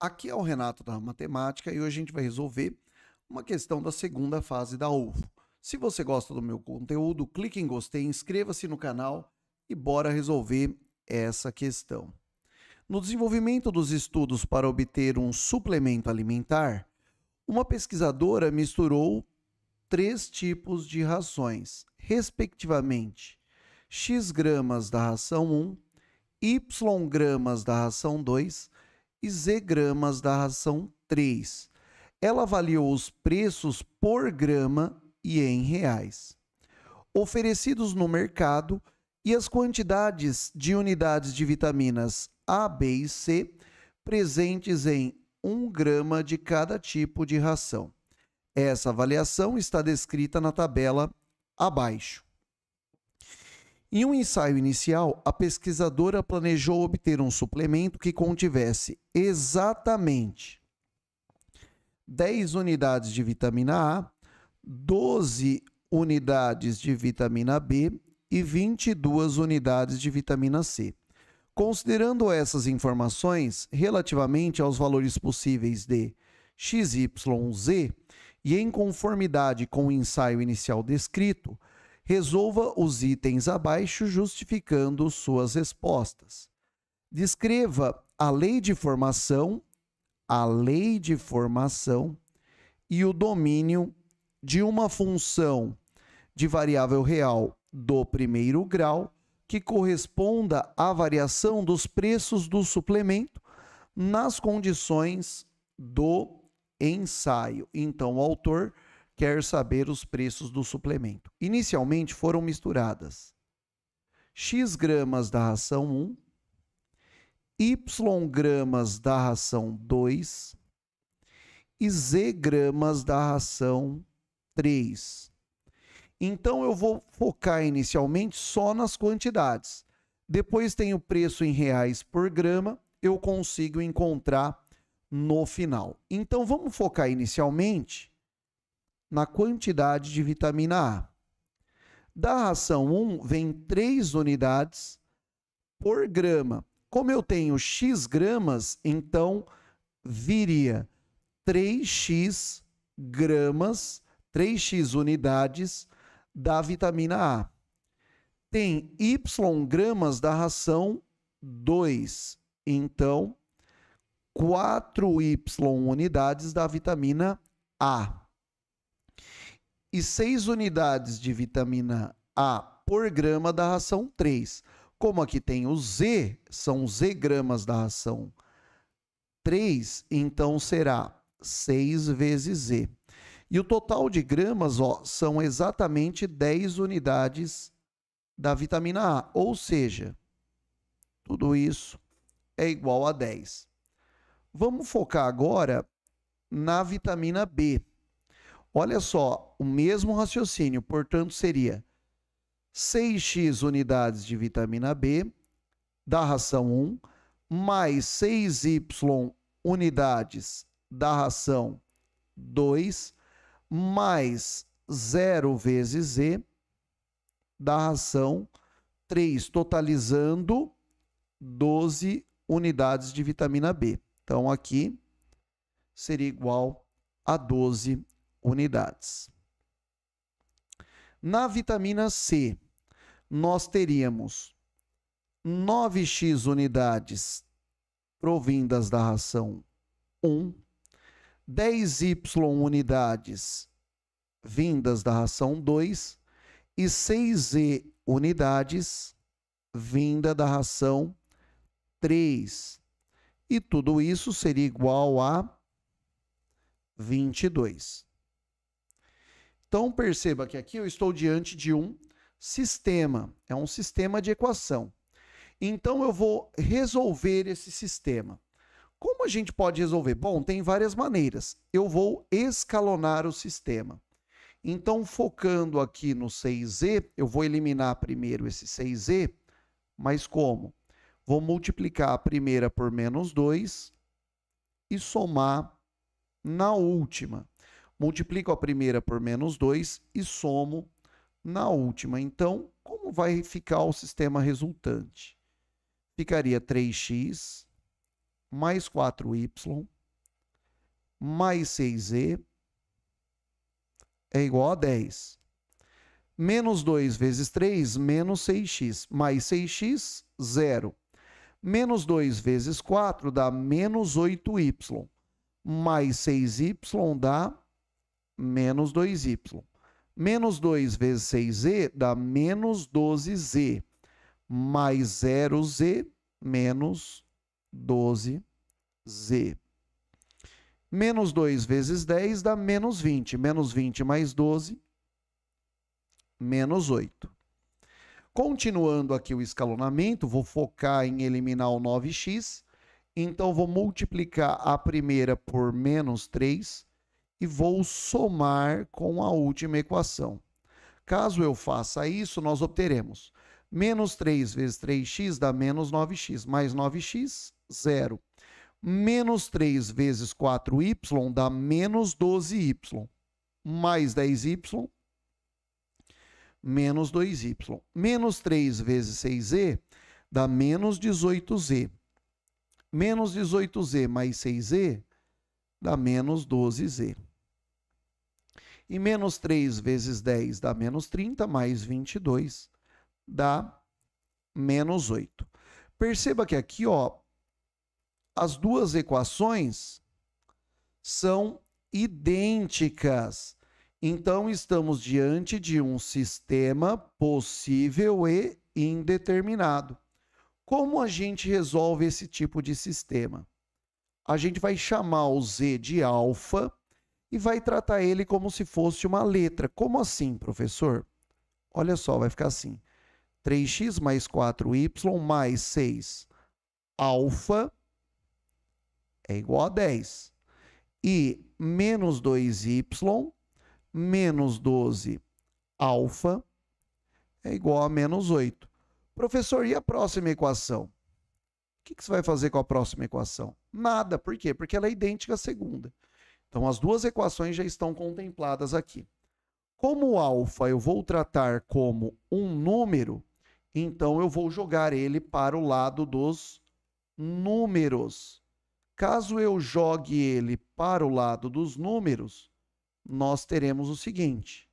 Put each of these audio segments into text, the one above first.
Aqui é o Renato da Matemática e hoje a gente vai resolver uma questão da segunda fase da UFO. Se você gosta do meu conteúdo, clique em gostei, inscreva-se no canal e bora resolver essa questão. No desenvolvimento dos estudos para obter um suplemento alimentar, uma pesquisadora misturou 3 tipos de rações, respectivamente: X gramas da ração 1, Y gramas da ração 2 e Z gramas da ração 3. Ela avaliou os preços por grama e em reais, oferecidos no mercado, e as quantidades de unidades de vitaminas A, B e C presentes em 1 grama de cada tipo de ração. Essa avaliação está descrita na tabela abaixo. Em um ensaio inicial, a pesquisadora planejou obter um suplemento que contivesse exatamente 10 unidades de vitamina A, 12 unidades de vitamina B e 22 unidades de vitamina C. Considerando essas informações relativamente aos valores possíveis de XYZ e em conformidade com o ensaio inicial descrito, resolva os itens abaixo justificando suas respostas. Descreva a lei de formação e o domínio de uma função de variável real do primeiro grau que corresponda à variação dos preços do suplemento nas condições do ensaio. Então, o autor quer saber os preços do suplemento. Inicialmente foram misturadas X gramas da ração 1, Y gramas da ração 2 e Z gramas da ração 3. Então eu vou focar inicialmente só nas quantidades. Depois tem o preço em reais por grama, eu consigo encontrar no final. Então vamos focar inicialmente na quantidade de vitamina A. Da ração 1 vem 3 unidades por grama. Como eu tenho X gramas, então viria 3x gramas, 3x unidades da vitamina A. Tem Y gramas da ração 2, então 4y unidades da vitamina A. E 6 unidades de vitamina A por grama da ração 3. Como aqui tem o Z, são Z gramas da ração 3, então será 6 vezes Z. E o total de gramas, são exatamente 10 unidades da vitamina A, ou seja, tudo isso é igual a 10. Vamos focar agora na vitamina B. Olha só, o mesmo raciocínio, portanto, seria 6x unidades de vitamina B da ração 1, mais 6y unidades da ração 2, mais 0 vezes Z da ração 3, totalizando 12 unidades de vitamina B. Então, aqui seria igual a 12 unidades. Na vitamina C, nós teríamos 9x unidades provindas da ração 1, 10y unidades vindas da ração 2 e 6z unidades vinda da ração 3. E tudo isso seria igual a 22. Então, perceba que aqui eu estou diante de um sistema, é um sistema de equação. Então, eu vou resolver esse sistema. Como a gente pode resolver? Bom, tem várias maneiras. Eu vou escalonar o sistema. Então, focando aqui no 6z, eu vou eliminar primeiro esse 6z, mas como? Vou multiplicar a primeira por menos 2 e somar na última. Multiplico a primeira por menos 2 e somo na última. Então, como vai ficar o sistema resultante? Ficaria 3x mais 4y mais 6z é igual a 10. Menos 2 vezes 3, menos 6x. Mais 6x, 0. Menos 2 vezes 4 dá menos 8y. Mais 6y dá menos 2y. Menos 2 vezes 6z dá menos 12z. Mais 0z, menos 12z. Menos 2 vezes 10 dá menos 20. Menos 20 mais 12, menos 8. Continuando aqui o escalonamento, vou focar em eliminar o 9x. Então, vou multiplicar a primeira por menos 3 e vou somar com a última equação. Caso eu faça isso, nós obteremos menos 3 vezes 3x dá menos 9x, mais 9x, 0. Menos 3 vezes 4y dá menos 12y, mais 10y, menos 2y. Menos 3 vezes 6z dá menos 18z. Menos 18z mais 6z dá menos 12z. E menos 3 vezes 10 dá menos 30, mais 22 dá menos 8. Perceba que aqui, ó, as duas equações são idênticas. Então, estamos diante de um sistema possível e indeterminado. Como a gente resolve esse tipo de sistema? A gente vai chamar o z de alfa e vai tratar ele como se fosse uma letra. Como assim, professor? Olha só, vai ficar assim. 3x mais 4y mais 6 alfa é igual a 10. E menos 2y menos 12 alfa é igual a menos 8. Professor, e a próxima equação? O que você vai fazer com a próxima equação? Nada. Por quê? Porque ela é idêntica à segunda. Então, as duas equações já estão contempladas aqui. Como o alfa eu vou tratar como um número, então eu vou jogar ele para o lado dos números. Caso eu jogue ele para o lado dos números, nós teremos o seguinte: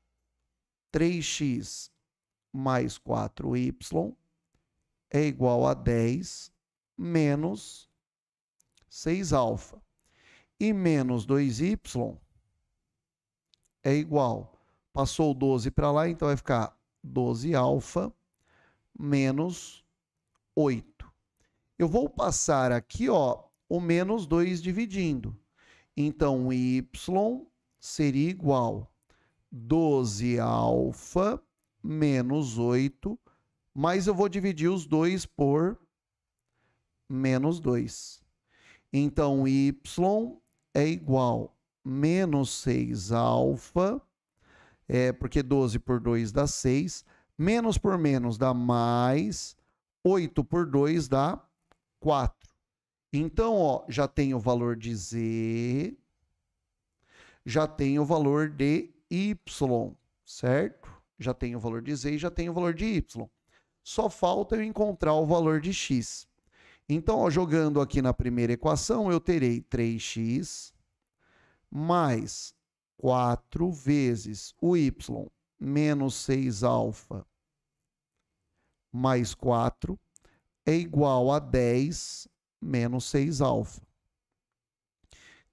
3x mais 4y é igual a 10 menos 6 alfa. E menos 2y é igual. Passou o 12 para lá, então vai ficar 12 alfa menos 8. Eu vou passar aqui, ó, o menos 2 dividindo. Então, y seria igual 12 alfa menos 8, mas eu vou dividir os 2 por menos 2. Então, y é igual a menos 6 alfa, porque 12 por 2 dá 6, menos por menos dá mais, 8 por 2 dá 4. Então, ó, já tem o valor de z, já tem o valor de y, certo? Já tem o valor de z e já tem o valor de y. Só falta eu encontrar o valor de x. Então, ó, jogando aqui na primeira equação, eu terei 3x mais 4 vezes o y menos 6 alfa mais 4 é igual a 10 menos 6 alfa.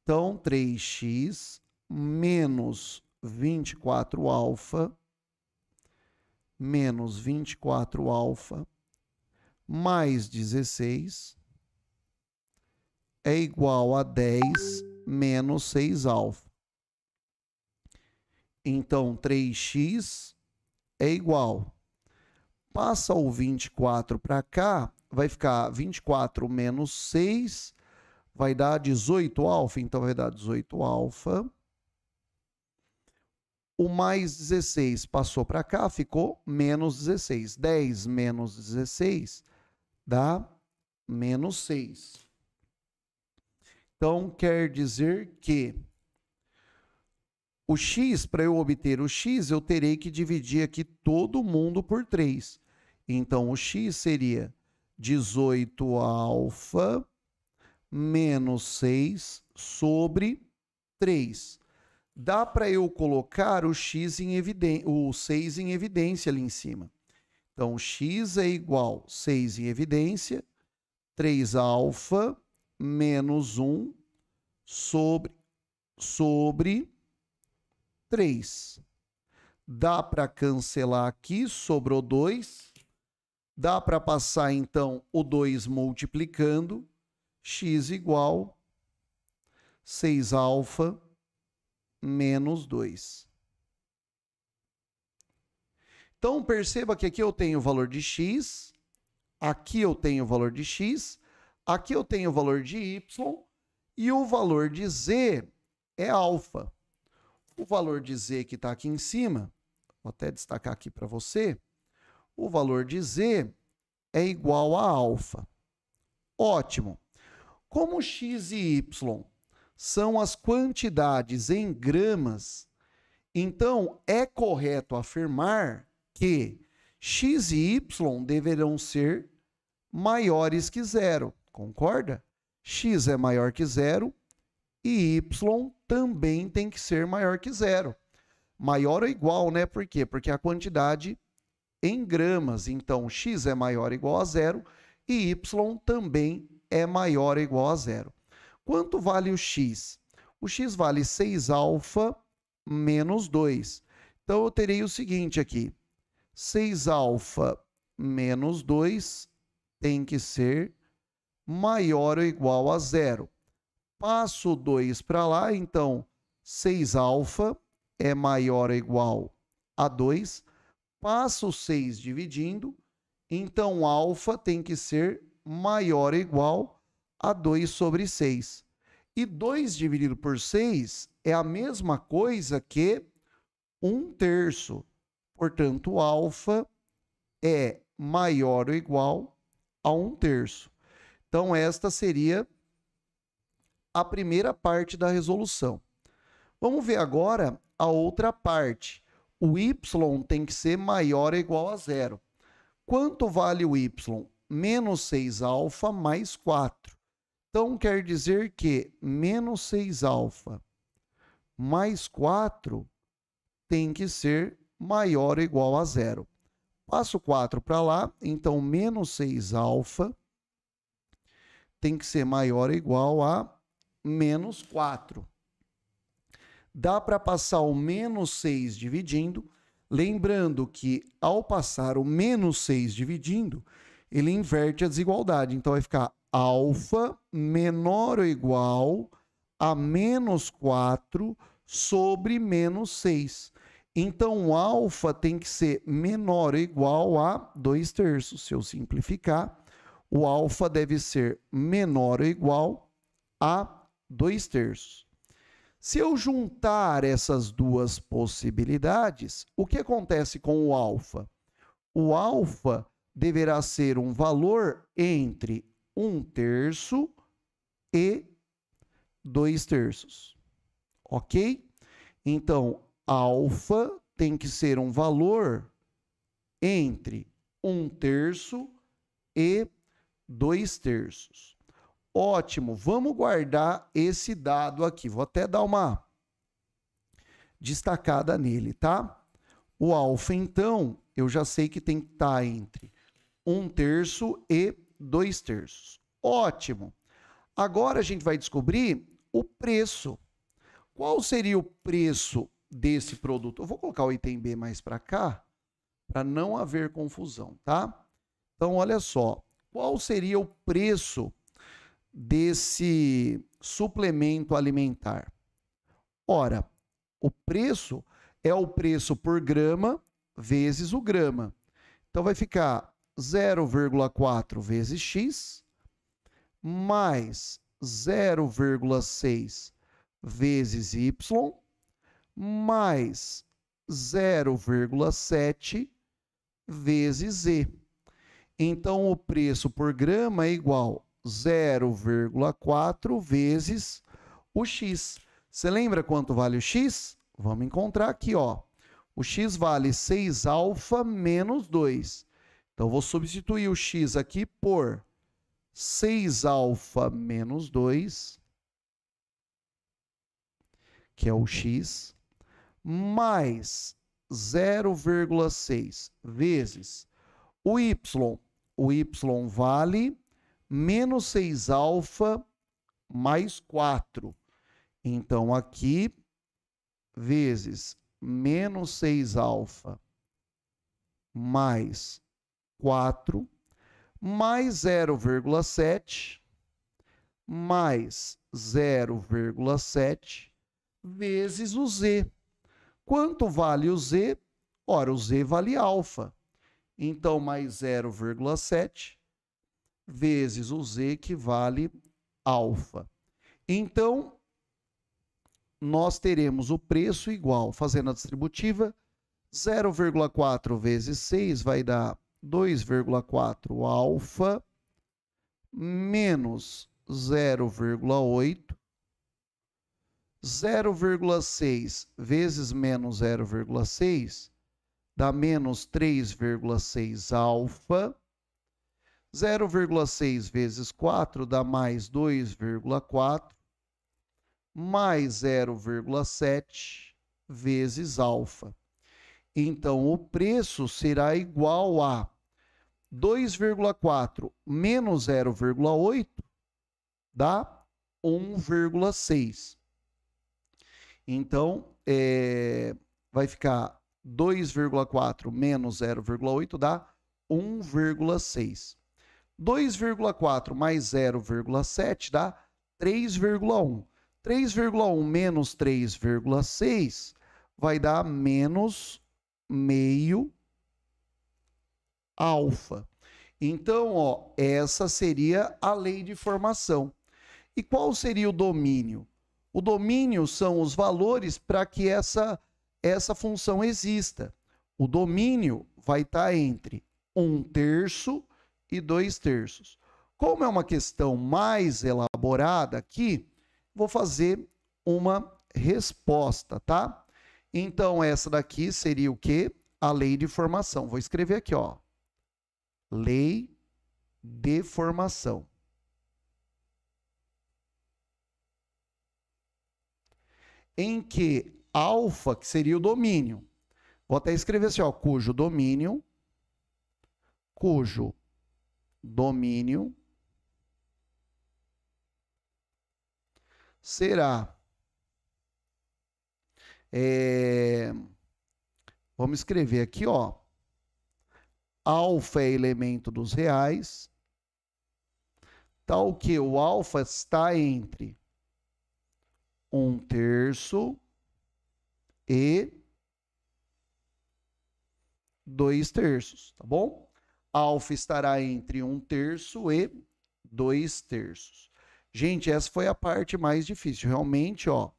Então, 3x menos 24 alfa menos 24 alfa mais 16 é igual a 10 menos 6 alfa. Então, 3x é igual. Passa o 24 para cá, vai ficar 24 menos 6, vai dar 18 alfa, então vai dar 18 alfa. O mais 16 passou para cá, ficou menos 16. 10 menos 16 dá menos 6. Então, quer dizer que o x, para eu obter o x, eu terei que dividir aqui todo mundo por 3. Então, o x seria 18 alfa menos 6 sobre 3. Dá para eu colocar o 6 em evidência ali em cima. Então, x é igual a 6 em evidência, 3 alfa menos 1 sobre 3. Dá para cancelar aqui, sobrou 2. Dá para passar, então, o 2 multiplicando, x igual 6 alfa menos 2. Então, perceba que aqui eu tenho o valor de x, aqui eu tenho o valor de x, aqui eu tenho o valor de y, e o valor de z é alfa. O valor de z que está aqui em cima, vou até destacar aqui para você, o valor de z é igual a alfa. Ótimo. Como x e y são as quantidades em gramas, então é correto afirmar que x e y deverão ser maiores que zero, concorda? X é maior que zero e y também tem que ser maior que zero. Maior ou igual, né? Por quê? Porque a quantidade em gramas, então x é maior ou igual a zero e y também é maior ou igual a zero. Quanto vale o x? O x vale 6 alfa menos 2. Então, eu terei o seguinte aqui. 6 alfa menos 2 tem que ser maior ou igual a zero. Passo o 2 para lá, então 6 alfa é maior ou igual a 2. Passo o 6 dividindo, então alfa tem que ser maior ou igual a 2 sobre 6. E 2 dividido por 6 é a mesma coisa que 1/3. Portanto, alfa é maior ou igual a 1/3. Então, esta seria a primeira parte da resolução. Vamos ver agora a outra parte. O y tem que ser maior ou igual a zero. Quanto vale o y? Menos 6 alfa mais 4. Então, quer dizer que menos 6 alfa mais 4 tem que ser maior ou igual a zero. Passo 4 para lá, então menos 6 alfa tem que ser maior ou igual a menos 4. Dá para passar o menos 6 dividindo, lembrando que ao passar o menos 6 dividindo, ele inverte a desigualdade. Então, vai ficar alfa menor ou igual a menos 4 sobre menos 6. Então, o alfa tem que ser menor ou igual a 2/3. Se eu simplificar, o alfa deve ser menor ou igual a 2/3. Se eu juntar essas duas possibilidades, o que acontece com o alfa? O alfa deverá ser um valor entre 1/3 e 2/3. Ok? Então, alfa tem que ser um valor entre 1/3 e 2/3. Ótimo, vamos guardar esse dado aqui. Vou até dar uma destacada nele, tá? O alfa, então, eu já sei que tem que estar entre 1/3 e 2/3. Ótimo. Agora a gente vai descobrir o preço. Qual seria o preço desse produto? Eu vou colocar o item B mais para cá, para não haver confusão, tá? Então, olha só. Qual seria o preço desse suplemento alimentar? Ora, o preço é o preço por grama vezes o grama. Então, vai ficar 0,4 vezes x mais 0,6 vezes y mais 0,7 vezes z. Então, o preço por grama é igual a 0,4 vezes o x. Você lembra quanto vale o x? Vamos encontrar aqui, ó. O x vale 6 alfa menos 2. Então, vou substituir o x aqui por 6 alfa menos 2, que é o x, mais 0,6 vezes o y. O y vale menos 6 alfa mais 4. Então, aqui, vezes menos 6 alfa mais 4, mais 0,7, mais 0,7, vezes o z. Quanto vale o z? Ora, o z vale alfa. Então, mais 0,7 vezes o z, que vale alfa. Então, nós teremos o preço igual, fazendo a distributiva, 0,4 vezes 6 vai dar 2,4 alfa menos 0,8. 0,6 vezes menos 0,6 dá menos 3,6 alfa. 0,6 vezes 4 dá mais 2,4, mais 0,7 vezes alfa. Então, o preço será igual a 2,4 menos 0,8 dá 1,6. Então, vai ficar 2,4 menos 0,8 dá 1,6. 2,4 mais 0,7 dá 3,1. 3,1 menos 3,6 vai dar menos meio alfa. Então, ó, essa seria a lei de formação. E qual seria o domínio? O domínio são os valores para que essa função exista. O domínio vai estar entre 1/3 e 2/3. Como é uma questão mais elaborada aqui, vou fazer uma resposta, tá? Então, essa daqui seria o quê? A lei de formação. Vou escrever aqui, ó. Lei de formação. Em que alfa, que seria o domínio, vou até escrever assim, ó, cujo domínio será, vamos escrever aqui, ó, alfa é elemento dos reais, tal que o alfa está entre 1/3 e 2/3, tá bom? Alfa estará entre 1/3 e 2/3. Gente, essa foi a parte mais difícil. Realmente, ó,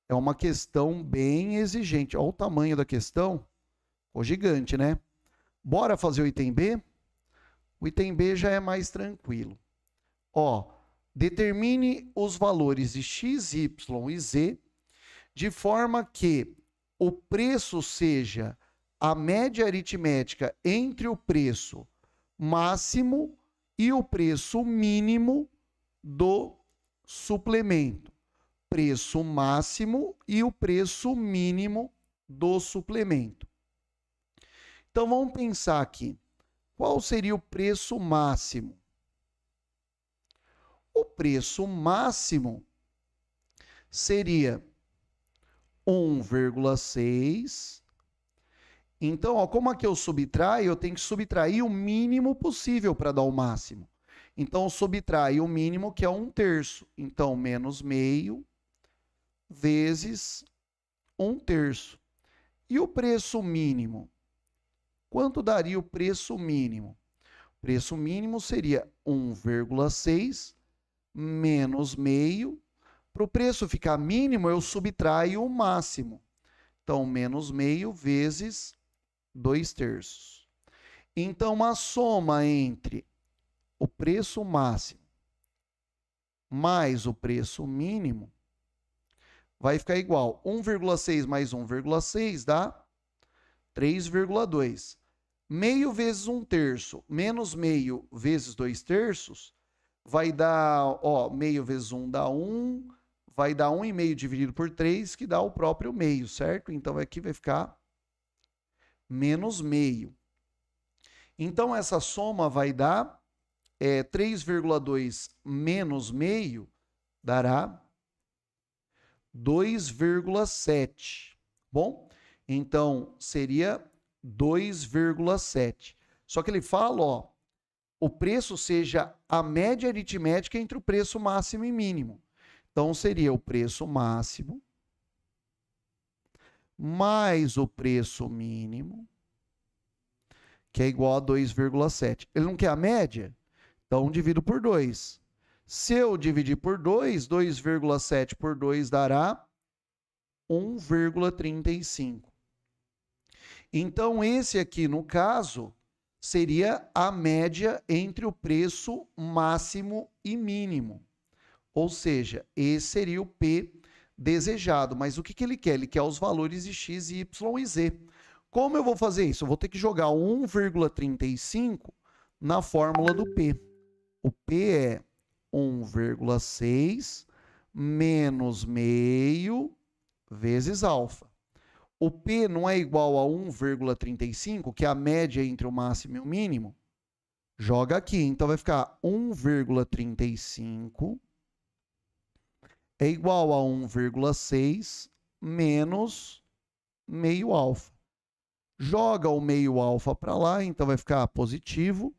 é uma questão bem exigente. Olha o tamanho da questão. Ficou gigante, né? Bora fazer o item B? O item B já é mais tranquilo. Ó, determine os valores de x, y e z de forma que o preço seja a média aritmética entre o preço máximo e o preço mínimo do suplemento. Preço máximo e o preço mínimo do suplemento. Então, vamos pensar aqui. Qual seria o preço máximo? O preço máximo seria 1,6. Então, ó, como aqui eu subtraio, eu tenho que subtrair o mínimo possível para dar o máximo. Então, eu subtraio o mínimo, que é 1/3. Então, menos meio vezes 1/3. E o preço mínimo? Quanto daria o preço mínimo? O preço mínimo seria 1,6 menos meio. Para o preço ficar mínimo, eu subtraio o máximo. Então, menos meio vezes 2/3. Então, a soma entre o preço máximo mais o preço mínimo vai ficar igual. 1,6 mais 1,6 dá 3,2. Meio vezes 1/3 menos meio vezes 2/3 vai dar, ó, meio vezes 1 dá 1, vai dar 1,5 dividido por 3, que dá o próprio meio, certo? Então aqui vai ficar menos meio. Então essa soma vai dar 3,2 menos meio dará 2,7. Bom, então seria 2,7. Só que ele fala, ó, o preço seja a média aritmética entre o preço máximo e mínimo. Então seria o preço máximo mais o preço mínimo, que é igual a 2,7. Ele não quer a média? Então divido por 2. Se eu dividir por 2, 2,7 por 2 dará 1,35. Então, esse aqui, no caso, seria a média entre o preço máximo e mínimo. Ou seja, esse seria o P desejado. Mas o que ele quer? Ele quer os valores de x, y e z. Como eu vou fazer isso? Eu vou ter que jogar 1,35 na fórmula do P. O P é 1,6 menos meio vezes alfa. O P não é igual a 1,35, que é a média entre o máximo e o mínimo? Joga aqui. Então vai ficar 1,35 é igual a 1,6 menos meio alfa. Joga o meio alfa para lá, então vai ficar positivo,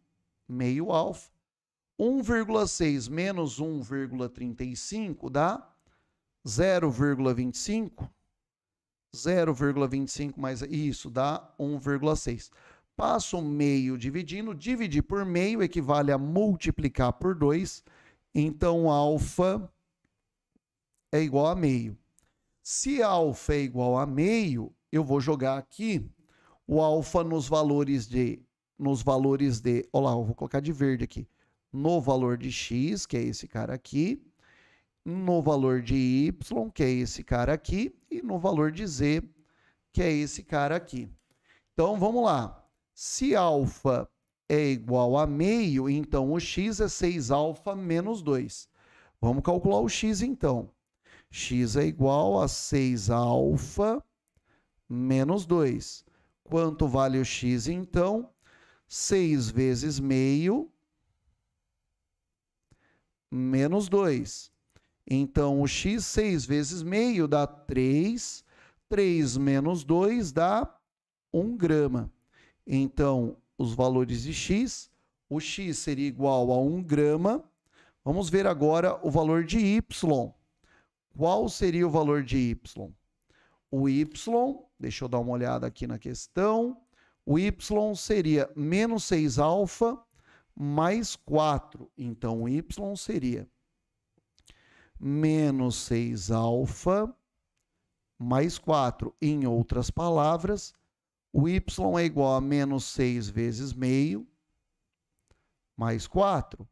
meio alfa. 1,6 menos 1,35 dá 0,25. 0,25 mais isso dá 1,6. Passo o meio dividindo. Dividir por meio equivale a multiplicar por 2. Então, alfa é igual a meio. Se alfa é igual a meio, eu vou jogar aqui o alfa nos valores de... Olha lá, eu vou colocar de verde aqui. No valor de x, que é esse cara aqui, no valor de y, que é esse cara aqui, e no valor de z, que é esse cara aqui. Então, vamos lá. Se alfa é igual a meio, então o x é 6 alfa menos 2. Vamos calcular o x, então. X é igual a 6 alfa menos 2. Quanto vale o x, então? 6 vezes meio menos 2. Então, o x, 6 vezes meio dá 3. 3 menos 2 dá 1 grama. Então, os valores de x, o x seria igual a 1 grama. Vamos ver agora o valor de y. Qual seria o valor de y? O y, deixa eu dar uma olhada aqui na questão. O y seria menos 6 alfa mais 4. Então, o y seria menos 6 alfa mais 4. Em outras palavras, o y é igual a menos 6 vezes meio mais 4.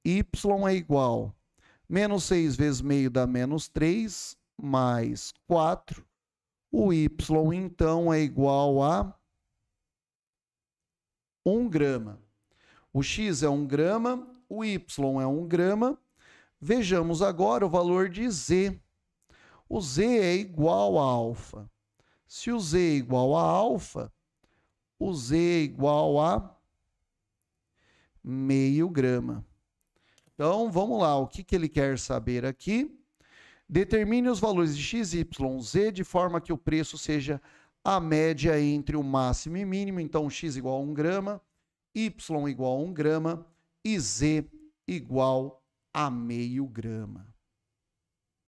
Y é igual a menos 6 vezes meio dá menos 3 mais 4. O y, então, é igual a 1 grama. O x é 1 grama, o y é 1 grama. Vejamos agora o valor de z. O z é igual a alfa. Se o z é igual a alfa, o z é igual a meio grama. Então, vamos lá. O que ele quer saber aqui? Determine os valores de x, y, z de forma que o preço seja a média entre o máximo e mínimo. Então, x igual a 1 grama, y igual a 1 grama e z igual a meio grama.